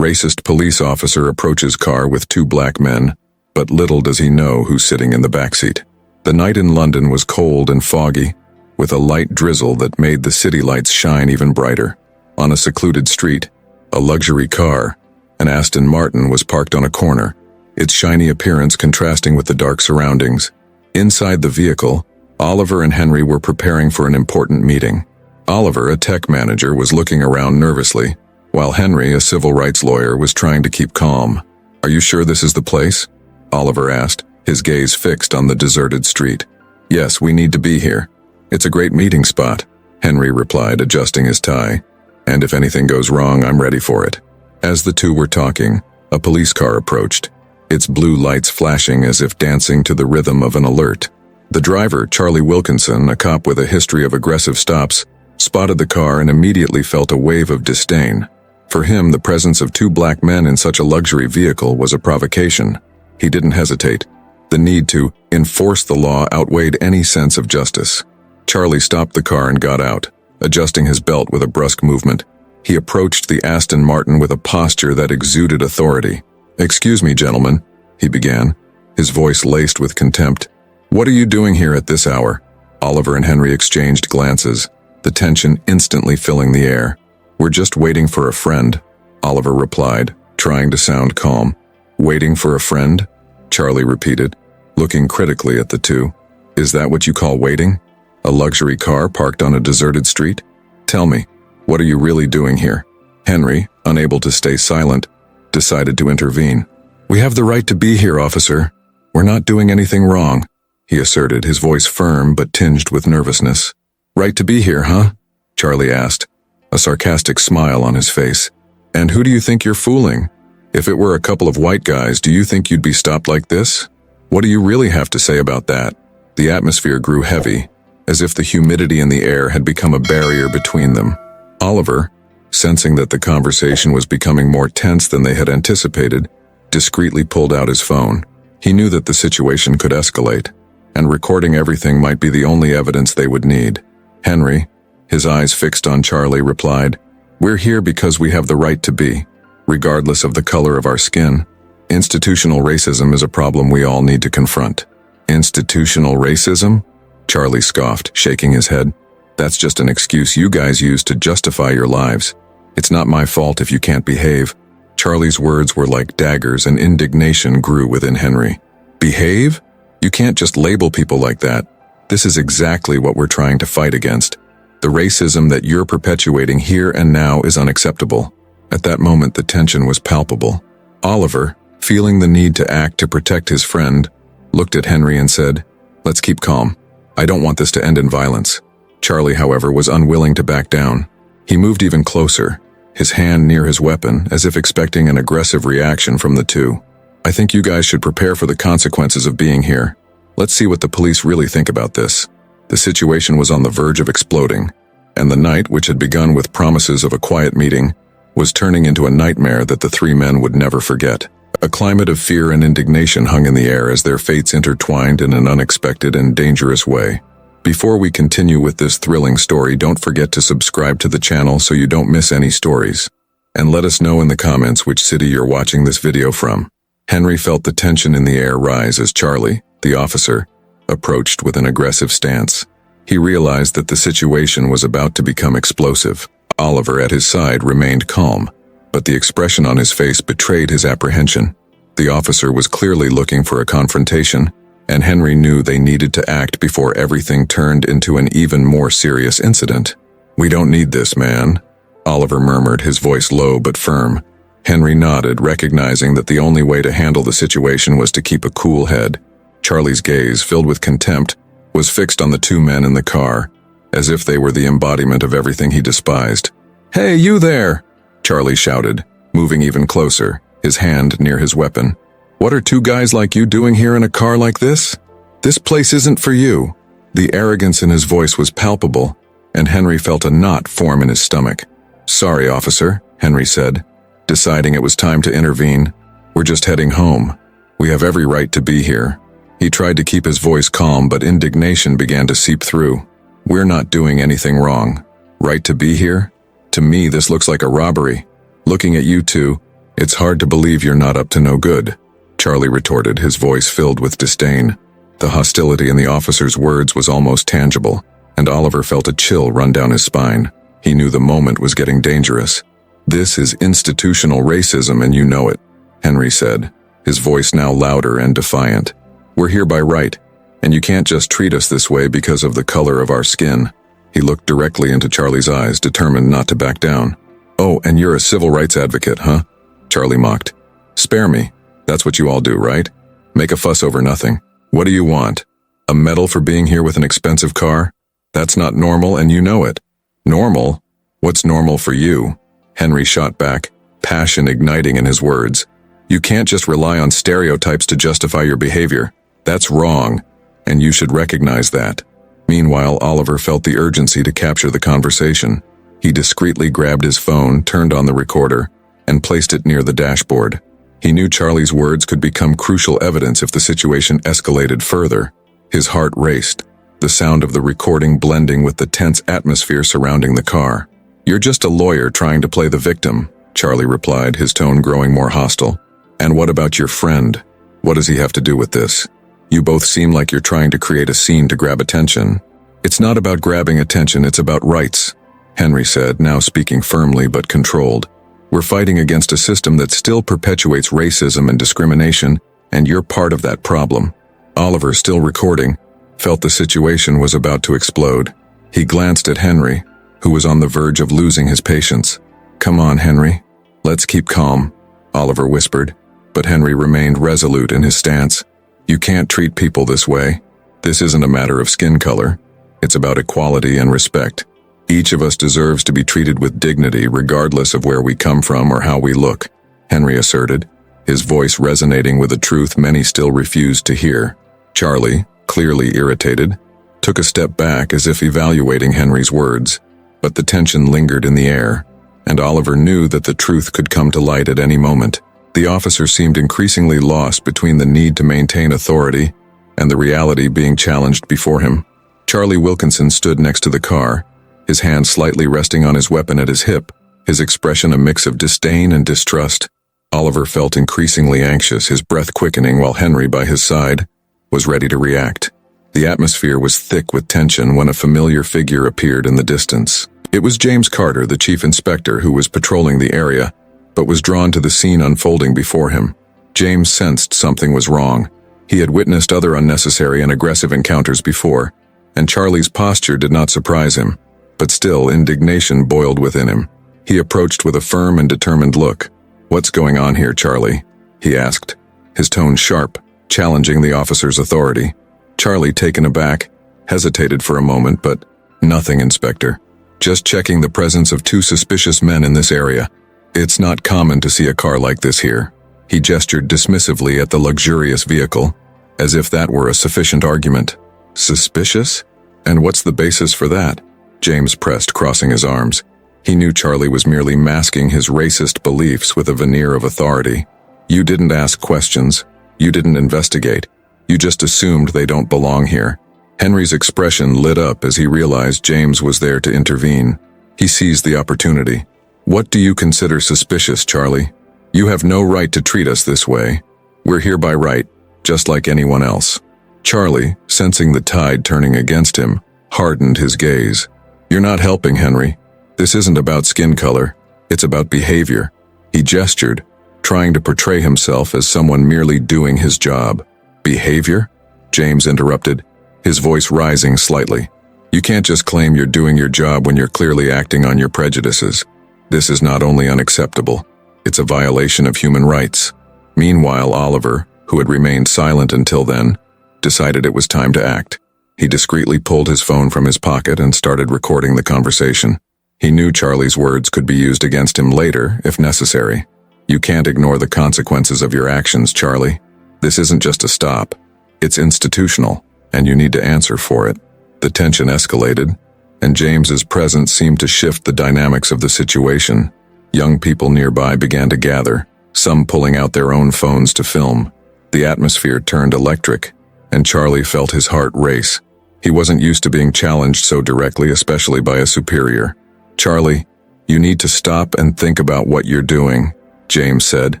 Racist police officer approaches car with two black men, but little does he know who's sitting in the backseat. The night in London was cold and foggy, with a light drizzle that made the city lights shine even brighter. On a secluded street, a luxury car, an Aston Martin, was parked on a corner, its shiny appearance contrasting with the dark surroundings. Inside the vehicle, Oliver and Henry were preparing for an important meeting. Oliver, a tech manager, was looking around nervously, while Henry, a civil rights lawyer, was trying to keep calm. "Are you sure this is the place?" Oliver asked, his gaze fixed on the deserted street. "Yes, we need to be here. It's a great meeting spot," Henry replied, adjusting his tie. "And if anything goes wrong, I'm ready for it." As the two were talking, a police car approached, its blue lights flashing as if dancing to the rhythm of an alert. The driver, Charlie Wilkinson, a cop with a history of aggressive stops, spotted the car and immediately felt a wave of disdain. For him, the presence of two black men in such a luxury vehicle was a provocation. He didn't hesitate. The need to enforce the law outweighed any sense of justice. Charlie stopped the car and got out, adjusting his belt with a brusque movement. He approached the Aston Martin with a posture that exuded authority. "Excuse me, gentlemen," he began, his voice laced with contempt. "What are you doing here at this hour?" Oliver and Henry exchanged glances, the tension instantly filling the air. "We're just waiting for a friend," Oliver replied, trying to sound calm. "Waiting for a friend?" Charlie repeated, looking critically at the two. "Is that what you call waiting? A luxury car parked on a deserted street? Tell me, what are you really doing here?" Henry, unable to stay silent, decided to intervene. "We have the right to be here, officer. We're not doing anything wrong," he asserted, his voice firm but tinged with nervousness. "Right to be here, huh?" Charlie asked, a sarcastic smile on his face. "And who do you think you're fooling? If it were a couple of white guys, do you think you'd be stopped like this? What do you really have to say about that?" The atmosphere grew heavy, as if the humidity in the air had become a barrier between them. Oliver, sensing that the conversation was becoming more tense than they had anticipated, discreetly pulled out his phone. He knew that the situation could escalate, and recording everything might be the only evidence they would need. Henry, his eyes fixed on Charlie, replied, "We're here because we have the right to be, regardless of the color of our skin. Institutional racism is a problem we all need to confront." "Institutional racism?" Charlie scoffed, shaking his head. "That's just an excuse you guys use to justify your lives. It's not my fault if you can't behave." Charlie's words were like daggers, and indignation grew within Henry. "Behave? You can't just label people like that. This is exactly what we're trying to fight against. The racism that you're perpetuating here and now is unacceptable." At that moment, the tension was palpable. Oliver, feeling the need to act to protect his friend, looked at Henry and said, "Let's keep calm. I don't want this to end in violence." Charlie, however, was unwilling to back down. He moved even closer, his hand near his weapon, as if expecting an aggressive reaction from the two. "I think you guys should prepare for the consequences of being here. Let's see what the police really think about this." The situation was on the verge of exploding, and the night, which had begun with promises of a quiet meeting, was turning into a nightmare that the three men would never forget. A climate of fear and indignation hung in the air as their fates intertwined in an unexpected and dangerous way. Before we continue with this thrilling story, don't forget to subscribe to the channel so you don't miss any stories. And let us know in the comments which city you're watching this video from. Henry felt the tension in the air rise as Charlie, the officer, approached with an aggressive stance. He realized that the situation was about to become explosive. Oliver, at his side, remained calm, but the expression on his face betrayed his apprehension. The officer was clearly looking for a confrontation, and Henry knew they needed to act before everything turned into an even more serious incident. "We don't need this, man," Oliver murmured, his voice low but firm. Henry nodded, recognizing that the only way to handle the situation was to keep a cool head. Charlie's gaze, filled with contempt, was fixed on the two men in the car, as if they were the embodiment of everything he despised. "Hey, you there!" Charlie shouted, moving even closer, his hand near his weapon. "What are two guys like you doing here in a car like this? This place isn't for you." The arrogance in his voice was palpable, and Henry felt a knot form in his stomach. "Sorry, officer," Henry said, deciding it was time to intervene. "We're just heading home. We have every right to be here." He tried to keep his voice calm, but indignation began to seep through. "We're not doing anything wrong. Right to be here? To me, this looks like a robbery. Looking at you two, It's hard to believe you're not up to no good, Charlie retorted, his voice filled with disdain. The hostility in the officer's words was almost tangible, and Oliver felt a chill run down his spine. He knew the moment was getting dangerous. This is institutional racism and you know it, Henry said, his voice now louder and defiant. We're here by right, and you can't just treat us this way because of the color of our skin. He looked directly into Charlie's eyes, determined not to back down. Oh, and you're a civil rights advocate, huh? Charlie mocked. Spare me. That's what you all do, right? Make a fuss over nothing. What do you want? A medal for being here with an expensive car? That's not normal and you know it. Normal? What's normal for you? Henry shot back, passion igniting in his words. You can't just rely on stereotypes to justify your behavior. That's wrong, and you should recognize that. Meanwhile, Oliver felt the urgency to capture the conversation. He discreetly grabbed his phone, turned on the recorder, and placed it near the dashboard. He knew Charlie's words could become crucial evidence if the situation escalated further. His heart raced, the sound of the recording blending with the tense atmosphere surrounding the car. You're just a lawyer trying to play the victim, Charlie replied, his tone growing more hostile. And what about your friend? What does he have to do with this? You both seem like you're trying to create a scene to grab attention. It's not about grabbing attention, it's about rights, Henry said, now speaking firmly but controlled. We're fighting against a system that still perpetuates racism and discrimination, and you're part of that problem. Oliver, still recording, felt the situation was about to explode. He glanced at Henry, who was on the verge of losing his patience. Come on, Henry. Let's keep calm, Oliver whispered, but Henry remained resolute in his stance. You can't treat people this way. This isn't a matter of skin color. It's about equality and respect. Each of us deserves to be treated with dignity regardless of where we come from or how we look, Henry asserted, his voice resonating with a truth many still refused to hear. Charlie, clearly irritated, took a step back as if evaluating Henry's words, but the tension lingered in the air, and Oliver knew that the truth could come to light at any moment. The officer seemed increasingly lost between the need to maintain authority and the reality being challenged before him. Charlie Wilkinson stood next to the car, his hand slightly resting on his weapon at his hip, his expression a mix of disdain and distrust. Oliver felt increasingly anxious, his breath quickening while Henry, by his side, was ready to react. The atmosphere was thick with tension when a familiar figure appeared in the distance. It was James Carter, the chief inspector who was patrolling the area, but was drawn to the scene unfolding before him. James sensed something was wrong. He had witnessed other unnecessary and aggressive encounters before, and Charlie's posture did not surprise him. But still, indignation boiled within him. He approached with a firm and determined look. What's going on here, Charlie? He asked, his tone sharp, challenging the officer's authority. Charlie, taken aback, hesitated for a moment, but nothing, Inspector. Just checking the presence of 2 suspicious men in this area. It's not common to see a car like this here. He gestured dismissively at the luxurious vehicle, as if that were a sufficient argument. Suspicious? And what's the basis for that? James pressed, crossing his arms. He knew Charlie was merely masking his racist beliefs with a veneer of authority. You didn't ask questions. You didn't investigate. You just assumed they don't belong here. Henry's expression lit up as he realized James was there to intervene. He seized the opportunity. What do you consider suspicious, Charlie? You have no right to treat us this way. We're here by right, just like anyone else. Charlie, sensing the tide turning against him, hardened his gaze. You're not helping, Henry. This isn't about skin color. It's about behavior. He gestured, trying to portray himself as someone merely doing his job. Behavior? James interrupted, his voice rising slightly. You can't just claim you're doing your job when you're clearly acting on your prejudices. This is not only unacceptable, it's a violation of human rights. Meanwhile, Oliver, who had remained silent until then, decided it was time to act. He discreetly pulled his phone from his pocket and started recording the conversation. He knew Charlie's words could be used against him later, if necessary. You can't ignore the consequences of your actions, Charlie. This isn't just a stop. It's institutional, and you need to answer for it. The tension escalated, and James's presence seemed to shift the dynamics of the situation. Young people nearby began to gather, some pulling out their own phones to film. The atmosphere turned electric, and Charlie felt his heart race. He wasn't used to being challenged so directly, especially by a superior. Charlie, you need to stop and think about what you're doing, James said,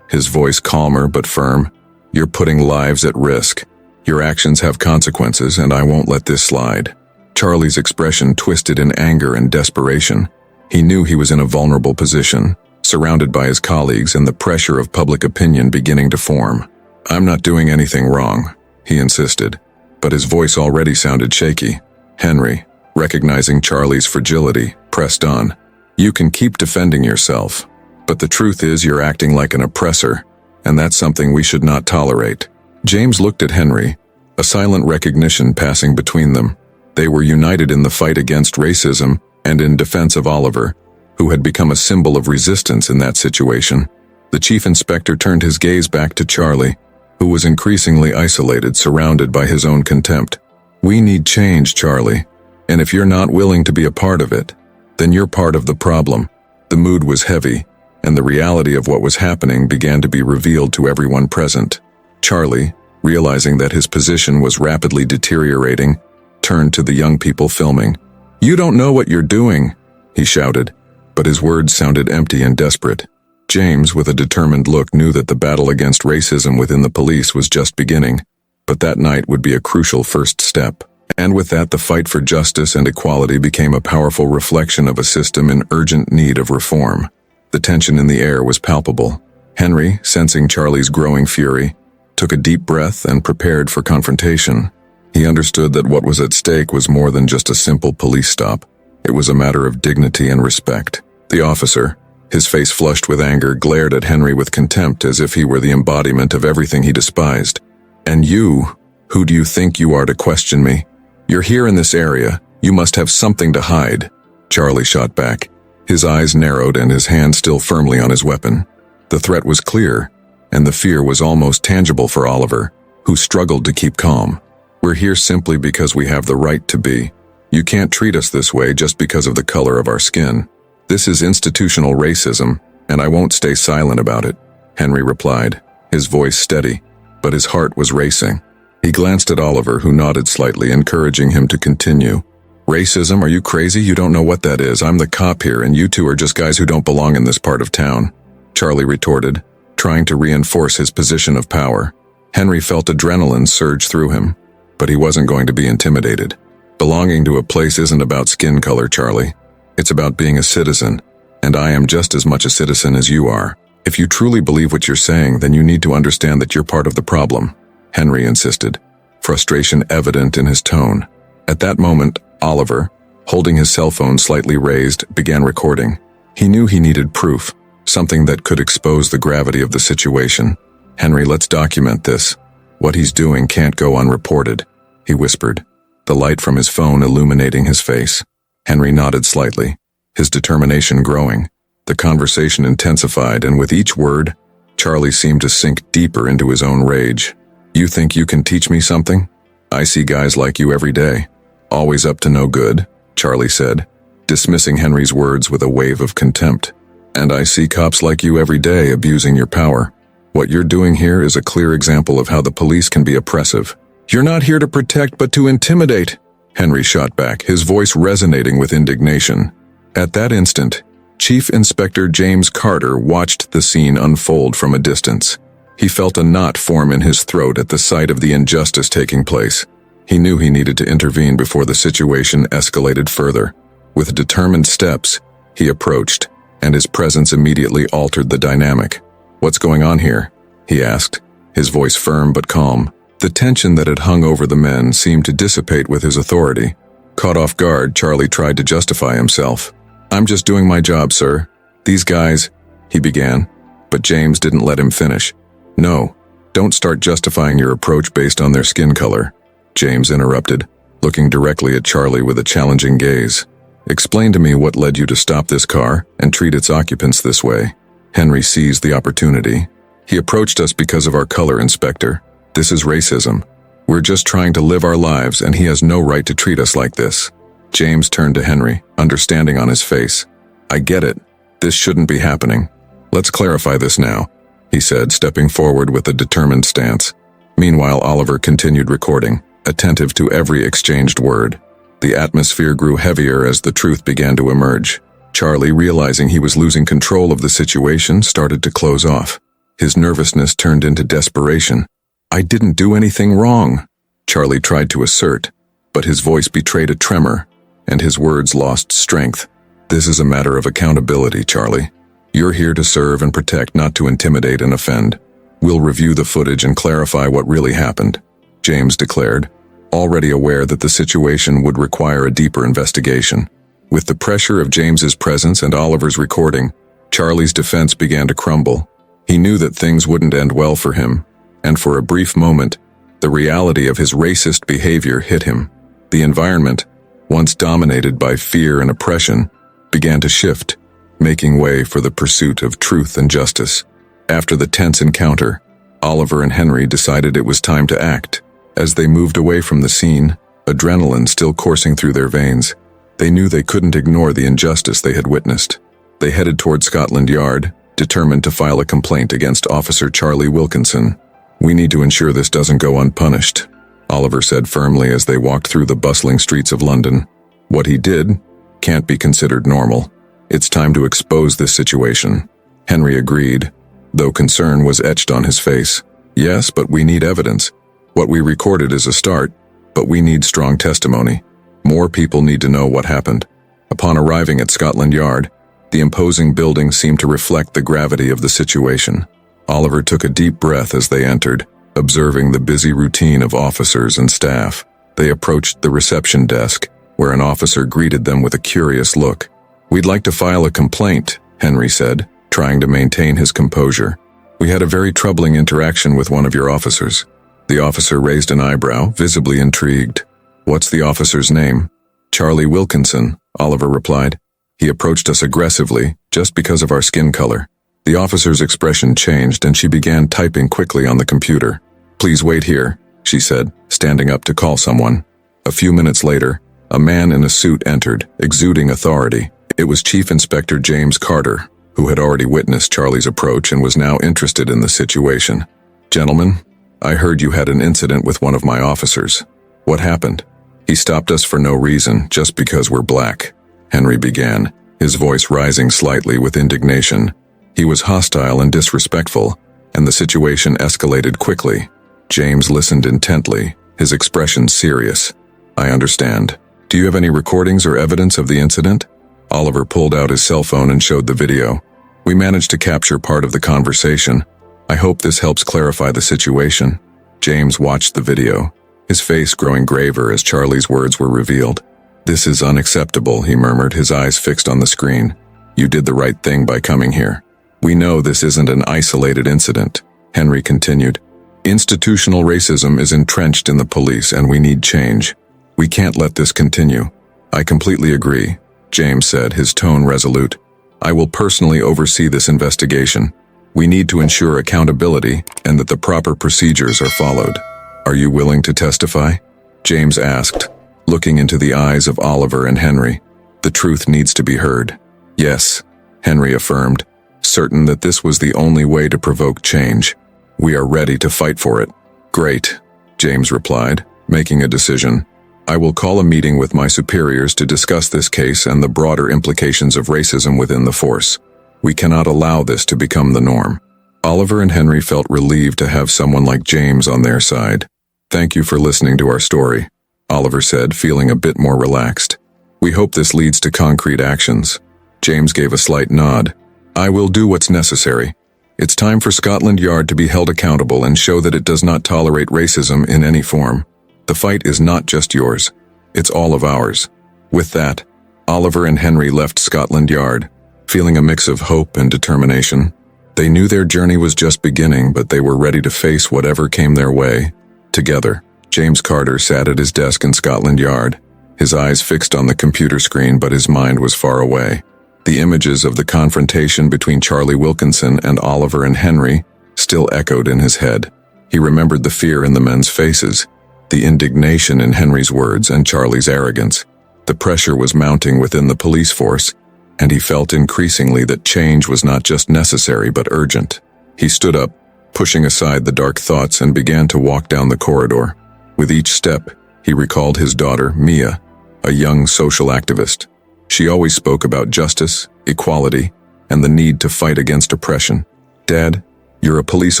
his voice calmer but firm. "You're putting lives at risk. Your actions have consequences, and I won't let this slide." Charlie's expression twisted in anger and desperation. He knew he was in a vulnerable position, surrounded by his colleagues and the pressure of public opinion beginning to form. "I'm not doing anything wrong," he insisted, but his voice already sounded shaky. Henry, recognizing Charlie's fragility, pressed on. "You can keep defending yourself, but the truth is you're acting like an oppressor, and that's something we should not tolerate." James looked at Henry, a silent recognition passing between them. They were united in the fight against racism and in defense of Oliver, who had become a symbol of resistance in that situation. The chief inspector turned his gaze back to Charlie, who was increasingly isolated, surrounded by his own contempt. "We need change, Charlie, and if you're not willing to be a part of it, then you're part of the problem." The mood was heavy, and the reality of what was happening began to be revealed to everyone present. Charlie, realizing that his position was rapidly deteriorating, turned to the young people filming. "You don't know what you're doing," he shouted, but his words sounded empty and desperate. James, with a determined look, knew that the battle against racism within the police was just beginning, but that night would be a crucial first step. And with that, the fight for justice and equality became a powerful reflection of a system in urgent need of reform. The tension in the air was palpable. Henry, sensing Charlie's growing fury, took a deep breath and prepared for confrontation. He understood that what was at stake was more than just a simple police stop. It was a matter of dignity and respect. The officer, his face flushed with anger, glared at Henry with contempt as if he were the embodiment of everything he despised. "And you, who do you think you are to question me? You're here in this area. You must have something to hide." Charlie shot back, his eyes narrowed and his hand still firmly on his weapon. The threat was clear, and the fear was almost tangible for Oliver, who struggled to keep calm. "We're here simply because we have the right to be. You can't treat us this way just because of the color of our skin. This is institutional racism, and I won't stay silent about it," Henry replied, his voice steady, but his heart was racing. He glanced at Oliver, who nodded slightly, encouraging him to continue. "Racism? Are you crazy? You don't know what that is. I'm the cop here, and you two are just guys who don't belong in this part of town," Charlie retorted, trying to reinforce his position of power. Henry felt adrenaline surge through him, but he wasn't going to be intimidated. "Belonging to a place isn't about skin color, Charlie. It's about being a citizen, and I am just as much a citizen as you are. If you truly believe what you're saying, then you need to understand that you're part of the problem," Henry insisted, frustration evident in his tone. At that moment, Oliver, holding his cell phone slightly raised, began recording. He knew he needed proof, something that could expose the gravity of the situation. "Henry, let's document this. What he's doing can't go unreported," he whispered, the light from his phone illuminating his face. Henry nodded slightly, his determination growing. The conversation intensified, and with each word, Charlie seemed to sink deeper into his own rage. "You think you can teach me something? I see guys like you every day. Always up to no good," Charlie said, dismissing Henry's words with a wave of contempt. "And I see cops like you every day abusing your power. What you're doing here is a clear example of how the police can be oppressive. You're not here to protect but to intimidate," Henry shot back, his voice resonating with indignation. At that instant, Chief Inspector James Carter watched the scene unfold from a distance. He felt a knot form in his throat at the sight of the injustice taking place. He knew he needed to intervene before the situation escalated further. With determined steps, he approached, and his presence immediately altered the dynamic. "What's going on here?" he asked, his voice firm but calm. The tension that had hung over the men seemed to dissipate with his authority. Caught off guard, Charlie tried to justify himself. "I'm just doing my job, sir. These guys," he began, but James didn't let him finish. "No, don't start justifying your approach based on their skin color," James interrupted, looking directly at Charlie with a challenging gaze. "Explain to me what led you to stop this car and treat its occupants this way." Henry seized the opportunity. "He approached us because of our color, Inspector. This is racism. We're just trying to live our lives, and he has no right to treat us like this." James turned to Henry, understanding on his face. "I get it. This shouldn't be happening. Let's clarify this now," he said, stepping forward with a determined stance. Meanwhile, Oliver continued recording, attentive to every exchanged word. The atmosphere grew heavier as the truth began to emerge. Charlie, realizing he was losing control of the situation, started to close off. His nervousness turned into desperation. "I didn't do anything wrong," Charlie tried to assert, but his voice betrayed a tremor, and his words lost strength. "This is a matter of accountability, Charlie. You're here to serve and protect, not to intimidate and offend. We'll review the footage and clarify what really happened," James declared, already aware that the situation would require a deeper investigation. With the pressure of James's presence and Oliver's recording, Charlie's defense began to crumble. He knew that things wouldn't end well for him, and for a brief moment, the reality of his racist behavior hit him. The environment, once dominated by fear and oppression, began to shift, making way for the pursuit of truth and justice. After the tense encounter, Oliver and Henry decided it was time to act. As they moved away from the scene, adrenaline still coursing through their veins, they knew they couldn't ignore the injustice they had witnessed. They headed toward Scotland Yard, determined to file a complaint against Officer Charlie Wilkinson. "We need to ensure this doesn't go unpunished," Oliver said firmly as they walked through the bustling streets of London. "What he did can't be considered normal. It's time to expose this situation." Henry agreed, though concern was etched on his face. "Yes, but we need evidence. What we recorded is a start, but we need strong testimony. More people need to know what happened." Upon arriving at Scotland Yard, the imposing building seemed to reflect the gravity of the situation. Oliver took a deep breath as they entered, observing the busy routine of officers and staff. They approached the reception desk, where an officer greeted them with a curious look. "We'd like to file a complaint," Henry said, trying to maintain his composure. "We had a very troubling interaction with one of your officers." The officer raised an eyebrow, visibly intrigued. "What's the officer's name?" "Charlie Wilkinson," Oliver replied. "He approached us aggressively, just because of our skin color." The officer's expression changed and she began typing quickly on the computer. "Please wait here," she said, standing up to call someone. A few minutes later, a man in a suit entered, exuding authority. It was Chief Inspector James Carter, who had already witnessed Charlie's approach and was now interested in the situation. "Gentlemen, I heard you had an incident with one of my officers. What happened?" "He stopped us for no reason, just because we're black," Henry began, his voice rising slightly with indignation. "He was hostile and disrespectful, and the situation escalated quickly." James listened intently, his expression serious. "I understand. Do you have any recordings or evidence of the incident?" Oliver pulled out his cell phone and showed the video. "We managed to capture part of the conversation. I hope this helps clarify the situation." James watched the video, his face growing graver as Charlie's words were revealed. "This is unacceptable," he murmured, his eyes fixed on the screen. "You did the right thing by coming here. We know this isn't an isolated incident," Henry continued. "Institutional racism is entrenched in the police and we need change. We can't let this continue." "I completely agree," James said, his tone resolute. "I will personally oversee this investigation. We need to ensure accountability and that the proper procedures are followed." "Are you willing to testify?" James asked, looking into the eyes of Oliver and Henry. "The truth needs to be heard." "Yes," Henry affirmed, certain that this was the only way to provoke change. "We are ready to fight for it." "Great," James replied, making a decision. "I will call a meeting with my superiors to discuss this case and the broader implications of racism within the force. We cannot allow this to become the norm." Oliver and Henry felt relieved to have someone like James on their side. "Thank you for listening to our story," Oliver said, feeling a bit more relaxed. "We hope this leads to concrete actions." James gave a slight nod. "I will do what's necessary. It's time for Scotland Yard to be held accountable and show that it does not tolerate racism in any form. The fight is not just yours. It's all of ours." With that, Oliver and Henry left Scotland Yard, feeling a mix of hope and determination. They knew their journey was just beginning, but they were ready to face whatever came their way. Together, James Carter sat at his desk in Scotland Yard, his eyes fixed on the computer screen, but his mind was far away. The images of the confrontation between Charlie Wilkinson and Oliver and Henry still echoed in his head. He remembered the fear in the men's faces, the indignation in Henry's words, and Charlie's arrogance. The pressure was mounting within the police force, and he felt increasingly that change was not just necessary but urgent. He stood up, pushing aside the dark thoughts, and began to walk down the corridor. With each step, he recalled his daughter, Mia, a young social activist. She always spoke about justice, equality, and the need to fight against oppression. "Dad, you're a police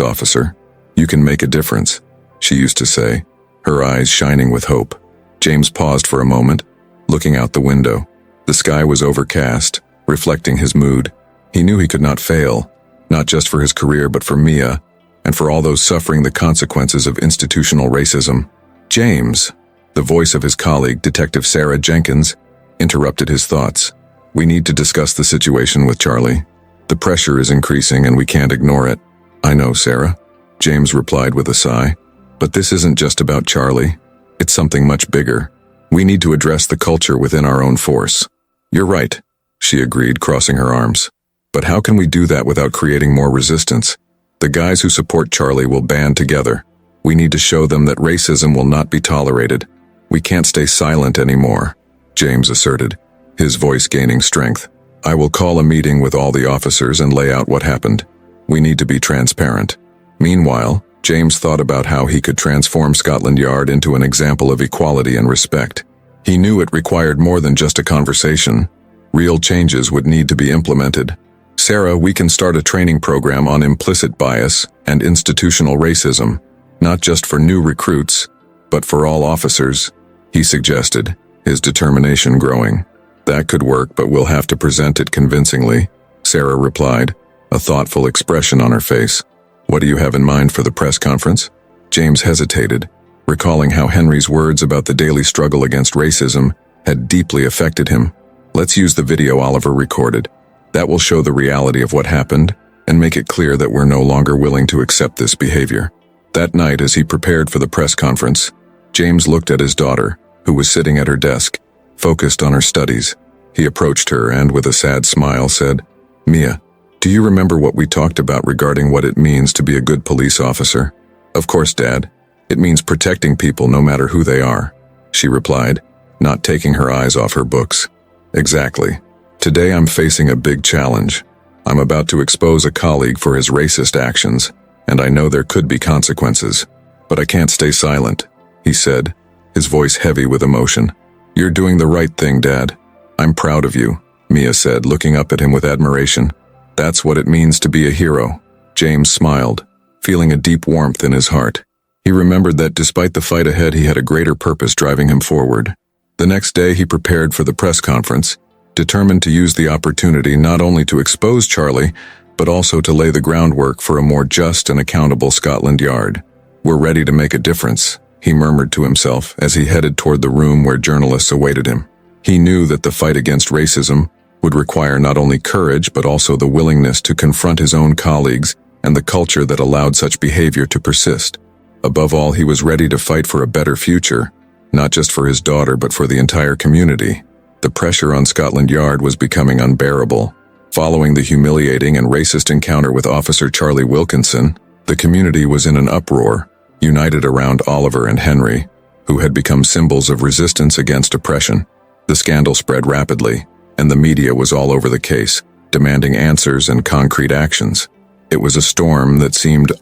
officer. You can make a difference," she used to say, her eyes shining with hope. James paused for a moment, looking out the window. The sky was overcast, reflecting his mood. He knew he could not fail, not just for his career but for Mia, and for all those suffering the consequences of institutional racism. "James," the voice of his colleague, Detective Sarah Jenkins, interrupted his thoughts. "We need to discuss the situation with Charlie. The pressure is increasing and we can't ignore it." "I know, Sarah," James replied with a sigh. "But this isn't just about Charlie. It's something much bigger. We need to address the culture within our own force." "You're right," she agreed, crossing her arms. "But how can we do that without creating more resistance? The guys who support Charlie will band together. We need to show them that racism will not be tolerated. We can't stay silent anymore," James asserted, his voice gaining strength. "I will call a meeting with all the officers and lay out what happened. We need to be transparent." Meanwhile, James thought about how he could transform Scotland Yard into an example of equality and respect. He knew it required more than just a conversation. Real changes would need to be implemented. "Sarah, we can start a training program on implicit bias and institutional racism, not just for new recruits, but for all officers," he suggested, his determination growing. "That could work, but we'll have to present it convincingly," Sarah replied, a thoughtful expression on her face. "What do you have in mind for the press conference?" James hesitated, recalling how Henry's words about the daily struggle against racism had deeply affected him. "Let's use the video Oliver recorded. That will show the reality of what happened and make it clear that we're no longer willing to accept this behavior." That night, as he prepared for the press conference, James looked at his daughter, who was sitting at her desk, focused on her studies. He approached her and, with a sad smile, said, "Mia, do you remember what we talked about regarding what it means to be a good police officer?" "Of course, Dad. It means protecting people no matter who they are," she replied, not taking her eyes off her books. "Exactly. Today I'm facing a big challenge. I'm about to expose a colleague for his racist actions, and I know there could be consequences. But I can't stay silent," he said, his voice heavy with emotion. "You're doing the right thing, Dad. I'm proud of you," Mia said, looking up at him with admiration. "That's what it means to be a hero." James smiled, feeling a deep warmth in his heart. He remembered that despite the fight ahead, he had a greater purpose driving him forward. The next day he prepared for the press conference, determined to use the opportunity not only to expose Charlie, but also to lay the groundwork for a more just and accountable Scotland Yard. "We're ready to make a difference," he murmured to himself as he headed toward the room where journalists awaited him. He knew that the fight against racism would require not only courage but also the willingness to confront his own colleagues and the culture that allowed such behavior to persist. Above all, he was ready to fight for a better future, not just for his daughter but for the entire community. The pressure on Scotland Yard was becoming unbearable. Following the humiliating and racist encounter with Officer Charlie Wilkinson, the community was in an uproar, united around Oliver and Henry, who had become symbols of resistance against oppression. The scandal spread rapidly, and the media was all over the case, demanding answers and concrete actions. It was a storm that seemed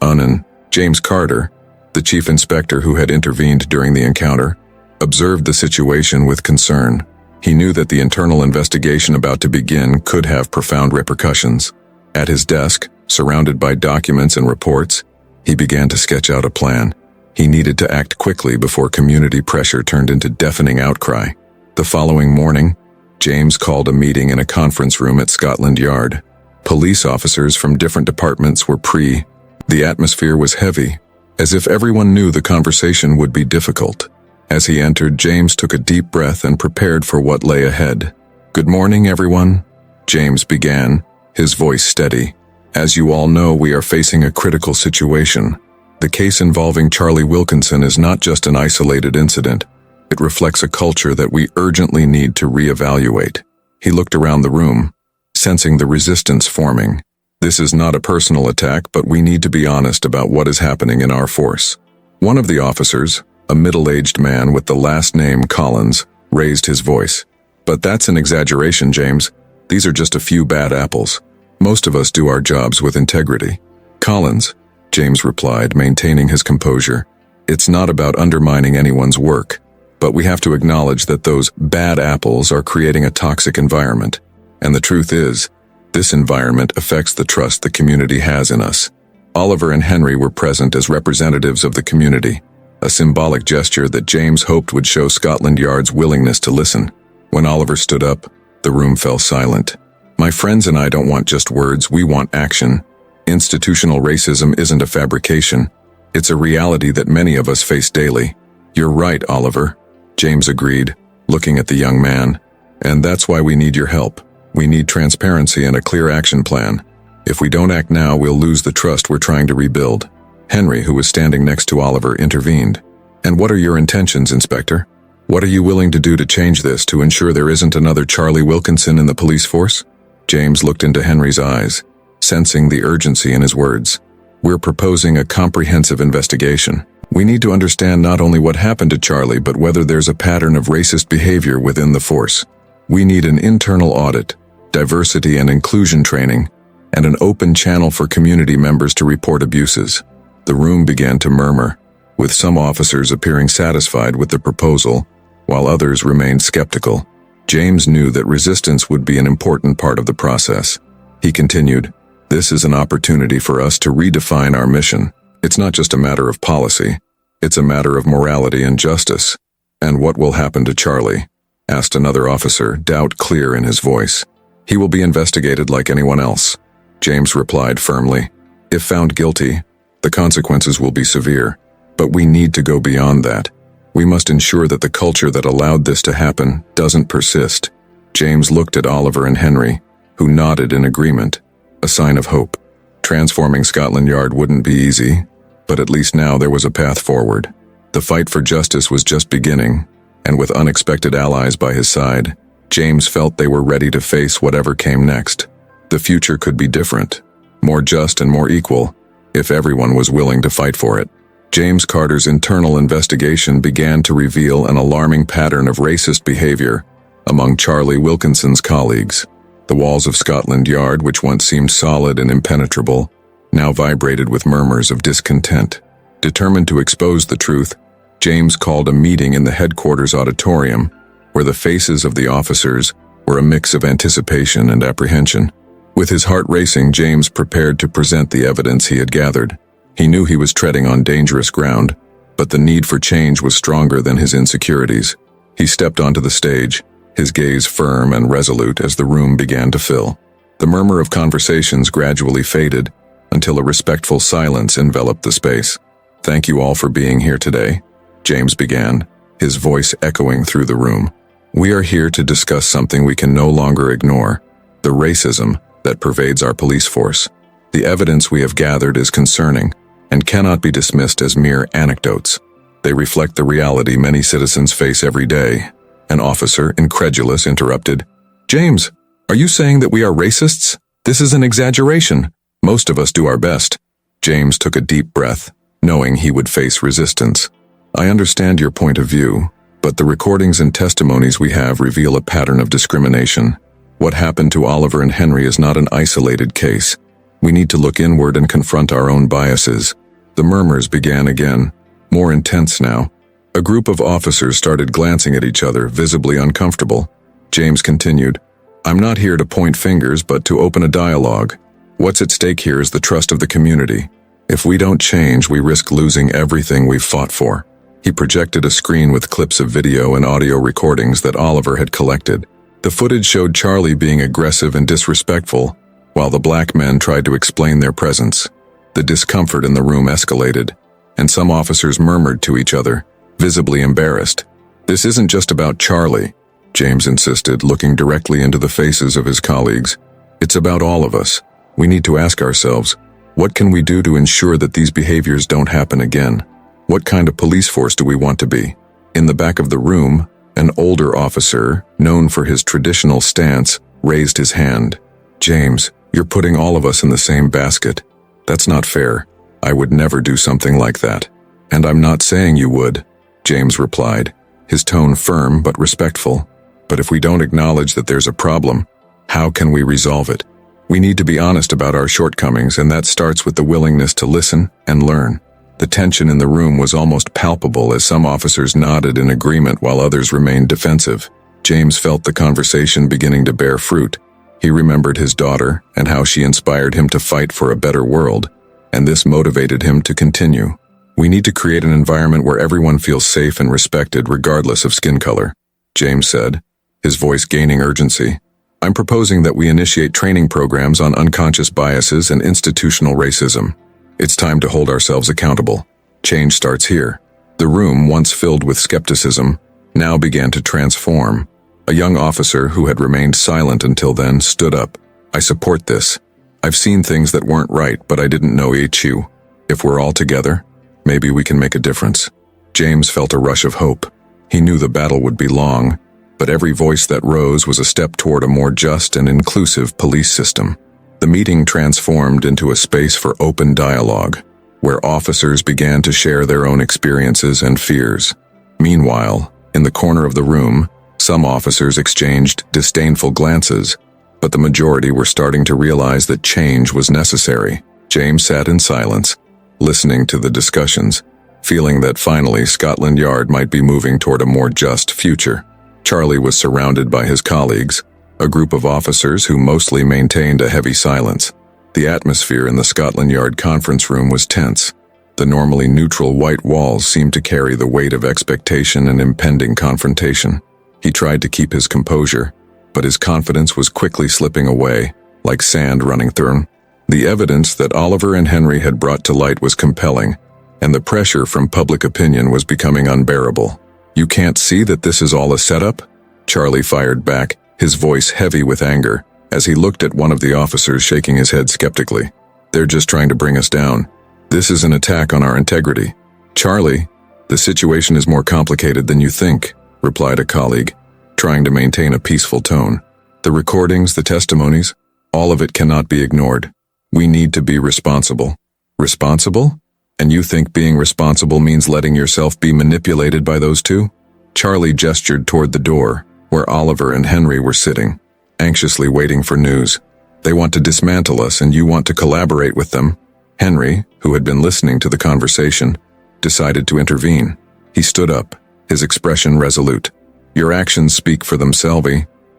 James Carter, the chief inspector who had intervened during the encounter, observed the situation with concern. He knew that the internal investigation about to begin could have profound repercussions. At his desk, surrounded by documents and reports, he began to sketch out a plan. He needed to act quickly before community pressure turned into deafening outcry. The following morning, James called a meeting in a conference room at Scotland Yard. Police officers from different departments were The atmosphere was heavy, as if everyone knew the conversation would be difficult. As he entered, James took a deep breath and prepared for what lay ahead. "Good morning, everyone," James began, his voice steady. "As you all know, we are facing a critical situation. The case involving Charlie Wilkinson is not just an isolated incident. It reflects a culture that we urgently need to reevaluate." He looked around the room, sensing the resistance forming. "This is not a personal attack, but we need to be honest about what is happening in our force." One of the officers, a middle-aged man with the last name Collins, raised his voice. "But that's an exaggeration, James. These are just a few bad apples. Most of us do our jobs with integrity." "Collins," James replied, maintaining his composure, "it's not about undermining anyone's work. But we have to acknowledge that those bad apples are creating a toxic environment. And the truth is, this environment affects the trust the community has in us. Oliver and Henry were present as representatives of the community, a symbolic gesture that James hoped would show Scotland Yard's willingness to listen. When Oliver stood up, the room fell silent. My friends and I don't want just words, we want action. Institutional racism isn't a fabrication. It's a reality that many of us face daily. You're right, Oliver, James agreed, looking at the young man. And that's why we need your help. We need transparency and a clear action plan. If we don't act now, we'll lose the trust we're trying to rebuild. Henry, who was standing next to Oliver, intervened. And what are your intentions, Inspector? What are you willing to do to change this, to ensure there isn't another Charlie Wilkinson in the police force? James looked into Henry's eyes, sensing the urgency in his words. We're proposing a comprehensive investigation. We need to understand not only what happened to Charlie, but whether there's a pattern of racist behavior within the force. We need an internal audit, diversity and inclusion training, and an open channel for community members to report abuses. The room began to murmur, with some officers appearing satisfied with the proposal, while others remained skeptical. James knew that resistance would be an important part of the process. He continued, "This is an opportunity for us to redefine our mission. It's not just a matter of policy. It's a matter of morality and justice." "And what will happen to Charlie?" asked another officer, doubt clear in his voice. "He will be investigated like anyone else," James replied firmly. "If found guilty, the consequences will be severe. But we need to go beyond that. We must ensure that the culture that allowed this to happen doesn't persist." James looked at Oliver and Henry, who nodded in agreement, a sign of hope. Transforming Scotland Yard wouldn't be easy, but at least now there was a path forward. The fight for justice was just beginning, and with unexpected allies by his side, James felt they were ready to face whatever came next. The future could be different, more just and more equal, if everyone was willing to fight for it. James Carter's internal investigation began to reveal an alarming pattern of racist behavior among Charlie Wilkinson's colleagues. The walls of Scotland Yard, which once seemed solid and impenetrable, now vibrated with murmurs of discontent. Determined to expose the truth, James called a meeting in the headquarters auditorium, where the faces of the officers were a mix of anticipation and apprehension. With his heart racing, James prepared to present the evidence he had gathered. He knew he was treading on dangerous ground, but the need for change was stronger than his insecurities. He stepped onto the stage, his gaze firm and resolute as the room began to fill. The murmur of conversations gradually faded until a respectful silence enveloped the space. "Thank you all for being here today," James began, his voice echoing through the room. "We are here to discuss something we can no longer ignore, the racism that pervades our police force. The evidence we have gathered is concerning and cannot be dismissed as mere anecdotes. They reflect the reality many citizens face every day." An officer, incredulous, interrupted. "James, are you saying that we are racists? This is an exaggeration. Most of us do our best." James took a deep breath, knowing he would face resistance. "I understand your point of view, but the recordings and testimonies we have reveal a pattern of discrimination. What happened to Oliver and Henry is not an isolated case. We need to look inward and confront our own biases." The murmurs began again, more intense now. A group of officers started glancing at each other, visibly uncomfortable. James continued, "I'm not here to point fingers, but to open a dialogue. What's at stake here is the trust of the community. If we don't change, we risk losing everything we've fought for." He projected a screen with clips of video and audio recordings that Oliver had collected. The footage showed Charlie being aggressive and disrespectful, while the black men tried to explain their presence. The discomfort in the room escalated, and some officers murmured to each other, visibly embarrassed. "This isn't just about Charlie," James insisted, looking directly into the faces of his colleagues. "It's about all of us. We need to ask ourselves, what can we do to ensure that these behaviors don't happen again? What kind of police force do we want to be?" In the back of the room, an older officer, known for his traditional stance, raised his hand. "James, you're putting all of us in the same basket. That's not fair. I would never do something like that." "And I'm not saying you would," James replied, his tone firm but respectful. "But if we don't acknowledge that there's a problem, how can we resolve it? We need to be honest about our shortcomings, and that starts with the willingness to listen and learn." The tension in the room was almost palpable as some officers nodded in agreement while others remained defensive. James felt the conversation beginning to bear fruit. He remembered his daughter and how she inspired him to fight for a better world, and this motivated him to continue. "We need to create an environment where everyone feels safe and respected regardless of skin color," James said, his voice gaining urgency. "I'm proposing that we initiate training programs on unconscious biases and institutional racism. It's time to hold ourselves accountable. Change starts here." The room, once filled with skepticism, now began to transform. A young officer who had remained silent until then stood up. "I support this. I've seen things that weren't right, but I didn't know HU. If we're all together, maybe we can make a difference." James felt a rush of hope. He knew the battle would be long, but every voice that rose was a step toward a more just and inclusive police system. The meeting transformed into a space for open dialogue, where officers began to share their own experiences and fears. Meanwhile, in the corner of the room, some officers exchanged disdainful glances, but the majority were starting to realize that change was necessary. James sat in silence, listening to the discussions, feeling that finally Scotland Yard might be moving toward a more just future. Charlie was surrounded by his colleagues, a group of officers who mostly maintained a heavy silence. The atmosphere in the Scotland Yard conference room was tense. The normally neutral white walls seemed to carry the weight of expectation and impending confrontation. He tried to keep his composure, but his confidence was quickly slipping away, like sand running through him. The evidence that Oliver and Henry had brought to light was compelling, and the pressure from public opinion was becoming unbearable. "You can't see that this is all a setup?" Charlie fired back, his voice heavy with anger, as he looked at one of the officers shaking his head skeptically. "They're just trying to bring us down. This is an attack on our integrity." "Charlie, the situation is more complicated than you think," replied a colleague, trying to maintain a peaceful tone. "The recordings, the testimonies, all of it cannot be ignored. We need to be responsible." "Responsible? And you think being responsible means letting yourself be manipulated by those two?" Charlie gestured toward the door, where Oliver and Henry were sitting, anxiously waiting for news. "They want to dismantle us and you want to collaborate with them." Henry, who had been listening to the conversation, decided to intervene. He stood up, his expression resolute. "Your actions speak for themselves.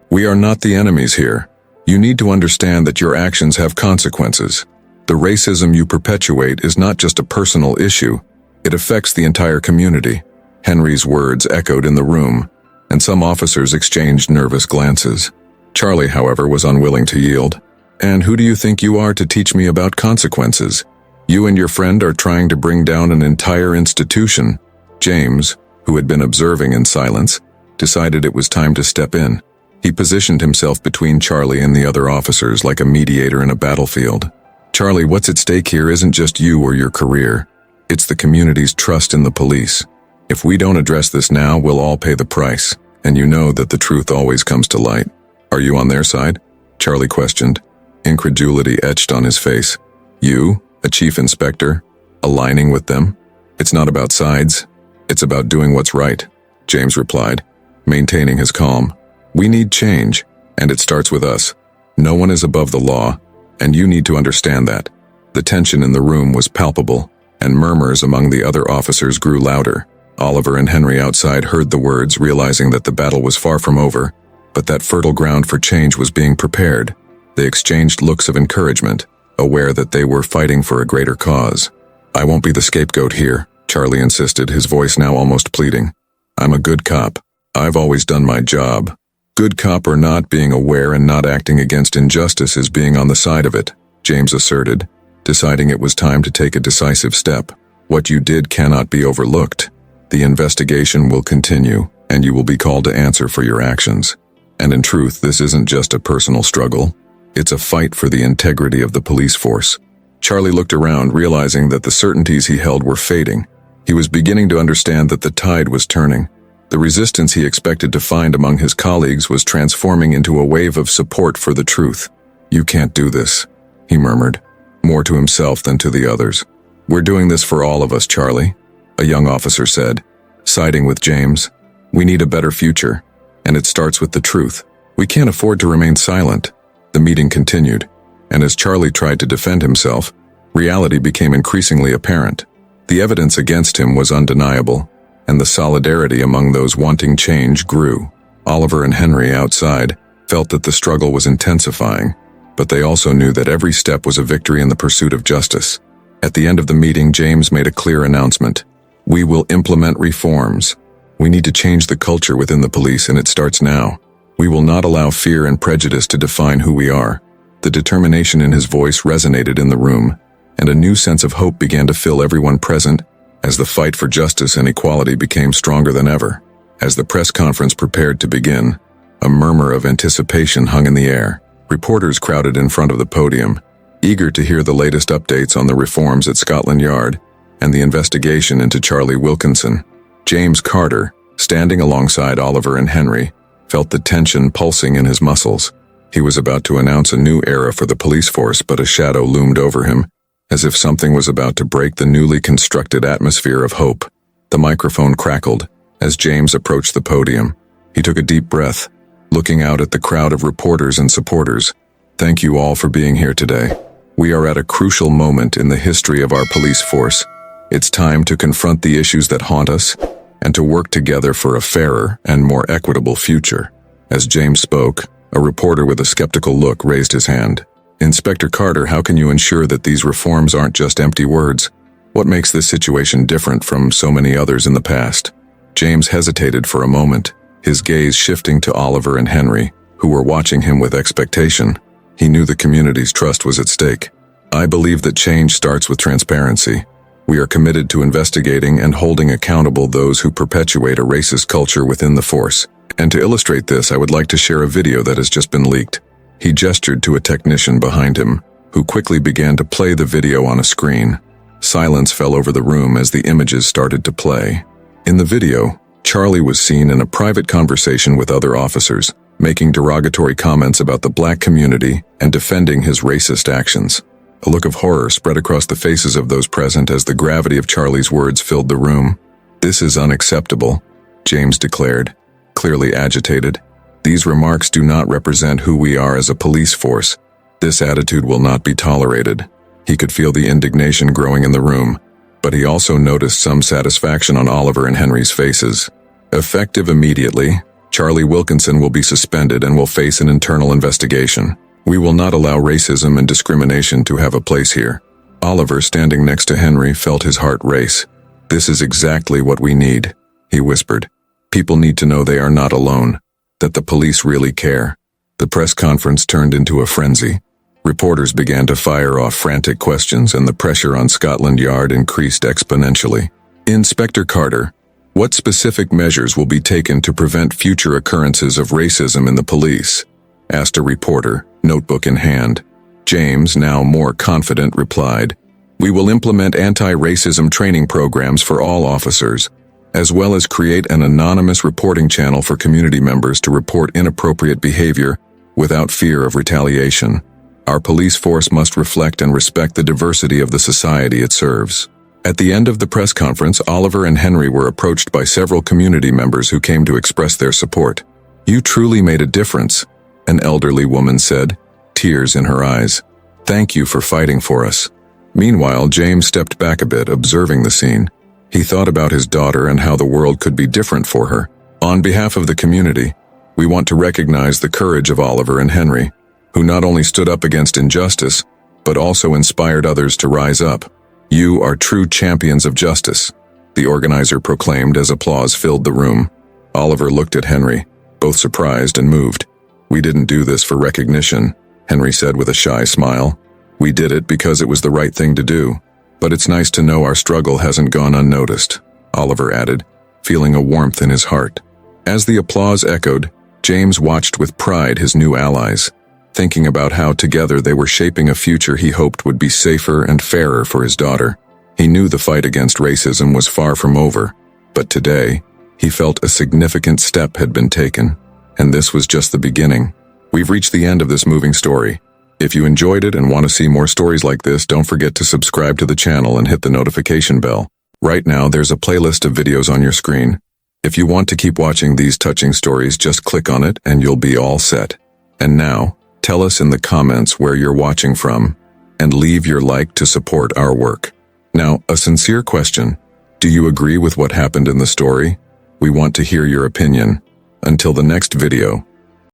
We are not the enemies here. You need to understand that your actions have consequences. The racism you perpetuate is not just a personal issue, it affects the entire community." Henry's words echoed in the room, and some officers exchanged nervous glances. Charlie, however, was unwilling to yield. "And who do you think you are to teach me about consequences? You and your friend are trying to bring down an entire institution." James, who had been observing in silence, decided it was time to step in. He positioned himself between Charlie and the other officers like a mediator in a battlefield. "Charlie, what's at stake here isn't just you or your career. It's the community's trust in the police. If we don't address this now, we'll all pay the price, and you know that the truth always comes to light." "Are you on their side?" Charlie questioned. Incredulity etched on his face. "You, a chief inspector, aligning with them? It's not about sides. It's about doing what's right," James replied, maintaining his calm. "We need change, and it starts with us. No one is above the law, and you need to understand that." The tension in the room was palpable, and murmurs among the other officers grew louder. Oliver and Henry outside heard the words, realizing that the battle was far from over, but that fertile ground for change was being prepared. They exchanged looks of encouragement, aware that they were fighting for a greater cause. "I won't be the scapegoat here," Charlie insisted, his voice now almost pleading. "I'm a good cop. I've always done my job. Good cop or not, being aware and not acting against injustice is being on the side of it," James asserted, deciding it was time to take a decisive step. "What you did cannot be overlooked. The investigation will continue, and you will be called to answer for your actions. And in truth, this isn't just a personal struggle. It's a fight for the integrity of the police force." Charlie looked around, realizing that the certainties he held were fading. He was beginning to understand that the tide was turning. The resistance he expected to find among his colleagues was transforming into a wave of support for the truth. "You can't do this," he murmured, more to himself than to the others. "We're doing this for all of us, Charlie," a young officer said, siding with James. "We need a better future, and it starts with the truth. We can't afford to remain silent." The meeting continued, and as Charlie tried to defend himself, reality became increasingly apparent. The evidence against him was undeniable, and the solidarity among those wanting change grew. Oliver and Henry, outside, felt that the struggle was intensifying, but they also knew that every step was a victory in the pursuit of justice. At the end of the meeting, James made a clear announcement. "We will implement reforms. We need to change the culture within the police, and it starts now. We will not allow fear and prejudice to define who we are." The determination in his voice resonated in the room, and a new sense of hope began to fill everyone present as the fight for justice and equality became stronger than ever. As the press conference prepared to begin, a murmur of anticipation hung in the air. Reporters crowded in front of the podium, eager to hear the latest updates on the reforms at Scotland Yard and the investigation into Charlie Wilkinson. James Carter, standing alongside Oliver and Henry, felt the tension pulsing in his muscles. He was about to announce a new era for the police force, but a shadow loomed over him, as if something was about to break the newly constructed atmosphere of hope. The microphone crackled as James approached the podium. He took a deep breath, looking out at the crowd of reporters and supporters. "Thank you all for being here today. We are at a crucial moment in the history of our police force. It's time to confront the issues that haunt us and to work together for a fairer and more equitable future." As James spoke, a reporter with a skeptical look raised his hand. "Inspector Carter, how can you ensure that these reforms aren't just empty words? What makes this situation different from so many others in the past?" James hesitated for a moment, his gaze shifting to Oliver and Henry, who were watching him with expectation. He knew the community's trust was at stake. "I believe that change starts with transparency. We are committed to investigating and holding accountable those who perpetuate a racist culture within the force. And to illustrate this, I would like to share a video that has just been leaked." He gestured to a technician behind him, who quickly began to play the video on a screen. Silence fell over the room as the images started to play. In the video, Charlie was seen in a private conversation with other officers, making derogatory comments about the black community and defending his racist actions. A look of horror spread across the faces of those present as the gravity of Charlie's words filled the room. "This is unacceptable," James declared, clearly agitated. "These remarks do not represent who we are as a police force. This attitude will not be tolerated." He could feel the indignation growing in the room, but he also noticed some satisfaction on Oliver and Henry's faces. Effective immediately, Charlie Wilkinson will be suspended and will face an internal investigation. "We will not allow racism and discrimination to have a place here." Oliver, standing next to Henry, felt his heart race. "This is exactly what we need," he whispered. "People need to know they are not alone, that the police really care." The press conference turned into a frenzy. Reporters began to fire off frantic questions, and the pressure on Scotland Yard increased exponentially. "Inspector Carter, what specific measures will be taken to prevent future occurrences of racism in the police?" asked a reporter, notebook in hand. James, now more confident, replied, "We will implement anti-racism training programs for all officers, as well as create an anonymous reporting channel for community members to report inappropriate behavior without fear of retaliation. Our police force must reflect and respect the diversity of the society it serves." At the end of the press conference, Oliver and Henry were approached by several community members who came to express their support. "You truly made a difference," an elderly woman said, tears in her eyes. "Thank you for fighting for us." Meanwhile, James stepped back a bit, observing the scene. He thought about his daughter and how the world could be different for her. "On behalf of the community, we want to recognize the courage of Oliver and Henry, who not only stood up against injustice, but also inspired others to rise up. You are true champions of justice," the organizer proclaimed as applause filled the room. Oliver looked at Henry, both surprised and moved. "We didn't do this for recognition," Henry said with a shy smile. "We did it because it was the right thing to do. But it's nice to know our struggle hasn't gone unnoticed," Oliver added, feeling a warmth in his heart. As the applause echoed, James watched with pride his new allies, thinking about how together they were shaping a future he hoped would be safer and fairer for his daughter. He knew the fight against racism was far from over, but today, he felt a significant step had been taken, and this was just the beginning. We've reached the end of this moving story. If you enjoyed it and want to see more stories like this, don't forget to subscribe to the channel and hit the notification bell. Right now, there's a playlist of videos on your screen. If you want to keep watching these touching stories, just click on it and you'll be all set. And now, tell us in the comments where you're watching from, and leave your like to support our work. Now, a sincere question. Do you agree with what happened in the story? We want to hear your opinion. Until the next video,